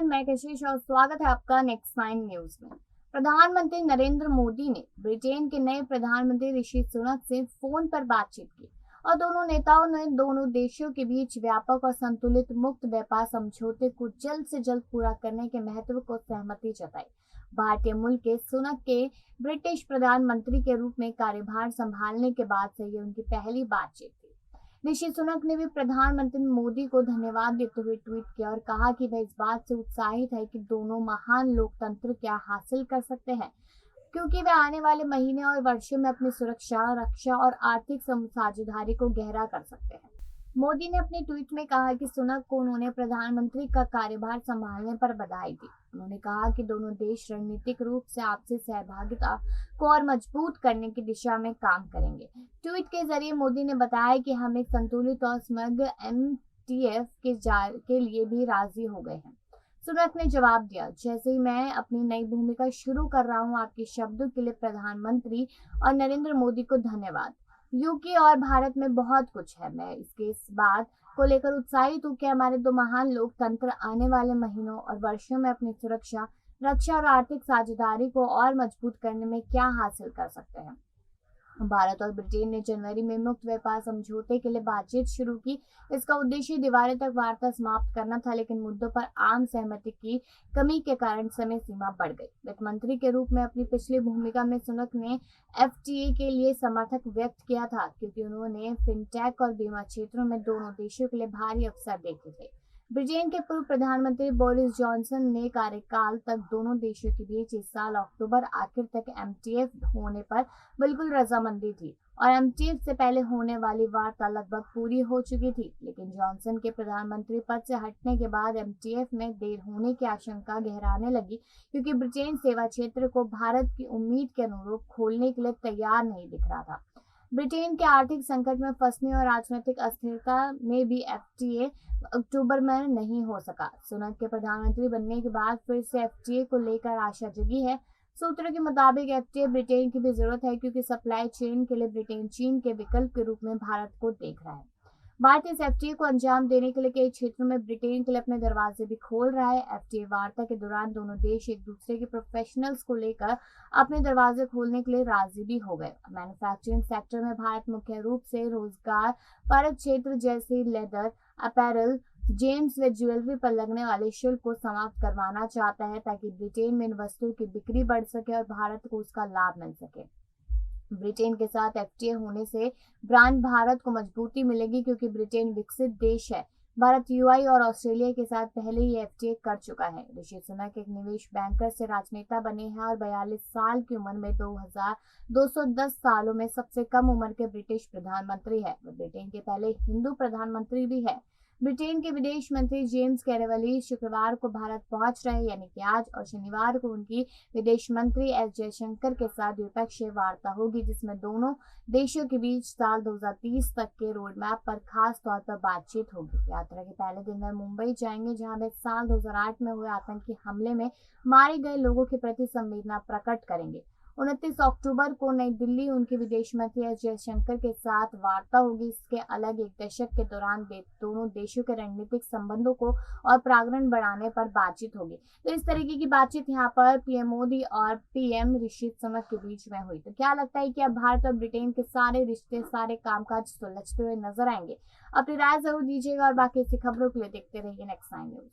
नमस्कार, मैं कशिश और स्वागत है आपका नेक्स्ट 9 न्यूज में। प्रधानमंत्री नरेंद्र मोदी ने ब्रिटेन के नए प्रधानमंत्री ऋषि सुनक से फोन पर बातचीत की और दोनों नेताओं ने दोनों देशों के बीच व्यापक और संतुलित मुक्त व्यापार समझौते को जल्द से जल्द पूरा करने के महत्व को सहमति जताई। भारतीय मूल के सुनक के ब्रिटिश प्रधानमंत्री के रूप में कार्यभार संभालने के बाद से ये उनकी पहली बातचीत थी। ऋषि सुनक ने भी प्रधानमंत्री मोदी को धन्यवाद देते हुए ट्वीट किया और कहा कि वह इस बात से उत्साहित है कि दोनों महान लोकतंत्र क्या हासिल कर सकते हैं, क्योंकि वे आने वाले महीने और वर्षों में अपनी सुरक्षा, रक्षा और आर्थिक साझेदारी को गहरा कर सकते हैं। मोदी ने अपने ट्वीट में कहा कि सुनक को उन्होंने प्रधानमंत्री का कार्यभार संभालने पर बधाई दी। उन्होंने कहा कि दोनों देश रणनीतिक रूप से आपसी सहभागिता को और मजबूत करने की दिशा में काम करेंगे। ट्वीट के जरिए मोदी ने बताया कि हम एक संतुलित और समग्र MTF के लिए भी राजी हो गए हैं। सुनक ने जवाब दिया, जैसे ही मैं अपनी नई भूमिका शुरू कर रहा हूं, आपके शब्दों के लिए प्रधानमंत्री और नरेंद्र मोदी को धन्यवाद। यूके और भारत में बहुत कुछ है। मैं इस बात को लेकर उत्साहित हूँ कि हमारे दो महान लोकतंत्र आने वाले महीनों और वर्षों में अपनी सुरक्षा, रक्षा और आर्थिक साझेदारी को और मजबूत करने में क्या हासिल कर सकते हैं। भारत और ब्रिटेन ने जनवरी में मुक्त व्यापार समझौते के लिए बातचीत शुरू की। इसका उद्देश्य दिवाली तक वार्ता समाप्त करना था, लेकिन मुद्दों पर आम सहमति की कमी के कारण समय सीमा बढ़ गई। वित्त मंत्री के रूप में अपनी पिछली भूमिका में सुनक ने FTA के लिए समर्थन व्यक्त किया था, क्योंकि उन्होंने फिनटेक और बीमा क्षेत्रों में दोनों देशों के लिए भारी अवसर देखे थे। ब्रिटेन के पूर्व प्रधानमंत्री बोरिस जॉनसन ने कार्यकाल तक दोनों देशों के बीच इस साल अक्टूबर आखिर तक MTF होने पर बिल्कुल रजामंदी थी और MTF से पहले होने वाली वार्ता लगभग पूरी हो चुकी थी। लेकिन जॉनसन के प्रधानमंत्री पद से हटने के बाद MTF में देर होने की आशंका गहराने लगी, क्योंकि ब्रिटेन सेवा क्षेत्र को भारत की उम्मीद के अनुरूप खोलने के लिए तैयार नहीं दिख रहा था। ब्रिटेन के आर्थिक संकट में फंसने और राजनीतिक अस्थिरता में भी FTA अक्टूबर में नहीं हो सका। सुनक के प्रधानमंत्री बनने के बाद फिर से FTA को लेकर आशा जगी है। सूत्रों के मुताबिक FTA ब्रिटेन की भी जरूरत है, क्योंकि सप्लाई चेन के लिए ब्रिटेन चीन के विकल्प के रूप में भारत को देख रहा है। भारत इस FTA को अंजाम देने के लिए कई क्षेत्रों में ब्रिटेन के लिए अपने दरवाजे भी खोल रहा है। FTA वार्ता के दौरान दोनों देश एक दूसरे के प्रोफेशनल्स को लेकर अपने दरवाजे खोलने के लिए राजी भी हो गए। मैन्युफैक्चरिंग सेक्टर में भारत मुख्य रूप से रोजगार परक क्षेत्र जैसे लेदर, अपैरल, जेम्स व ज्वेलरी पर लगने वाले शुल्क को समाप्त करवाना चाहता है, ताकि ब्रिटेन में इन वस्तुओं की बिक्री बढ़ सके और भारत को उसका लाभ मिल सके। ब्रिटेन के साथ FTA होने से ब्रांड भारत को मजबूती मिलेगी, क्योंकि ब्रिटेन विकसित देश है। भारत UI और ऑस्ट्रेलिया के साथ पहले ही FTA कर चुका है। ऋषि सुनक एक निवेश बैंकर से राजनेता बने हैं और 42 साल की उम्र में 2210 सालों में सबसे कम उम्र के ब्रिटिश प्रधानमंत्री है। वह ब्रिटेन के पहले हिंदू प्रधानमंत्री भी है। ब्रिटेन के विदेश मंत्री जेम्स कैरेवली शुक्रवार को भारत पहुंच रहे, यानी कि आज, और शनिवार को उनकी विदेश मंत्री S जयशंकर के साथ द्विपक्षीय वार्ता होगी, जिसमें दोनों देशों के बीच साल 2030 तक के रोड मैप पर खास तौर पर बातचीत होगी। यात्रा के पहले दिन वह मुंबई जाएंगे, जहां वे साल 2008 में हुए आतंकी हमले में मारे गए लोगों के प्रति संवेदना प्रकट करेंगे। 29 अक्टूबर को नई दिल्ली उनके विदेश मंत्री S जयशंकर के साथ वार्ता होगी। इसके अलग एक दशक के दौरान दोनों देशों के रणनीतिक संबंधों को और प्रांगण बढ़ाने पर बातचीत होगी। तो इस तरीके की बातचीत यहाँ पर PM मोदी और PM ऋषि सुनक के बीच में हुई। तो क्या लगता है कि अब भारत और ब्रिटेन के सारे रिश्ते, सारे कामकाज सुलझते हुए नजर आएंगे? अपनी राय जरूर दीजिएगा और बाकी ऐसी खबरों के लिए देखते रहिए नेक्स्ट 9 न्यूज।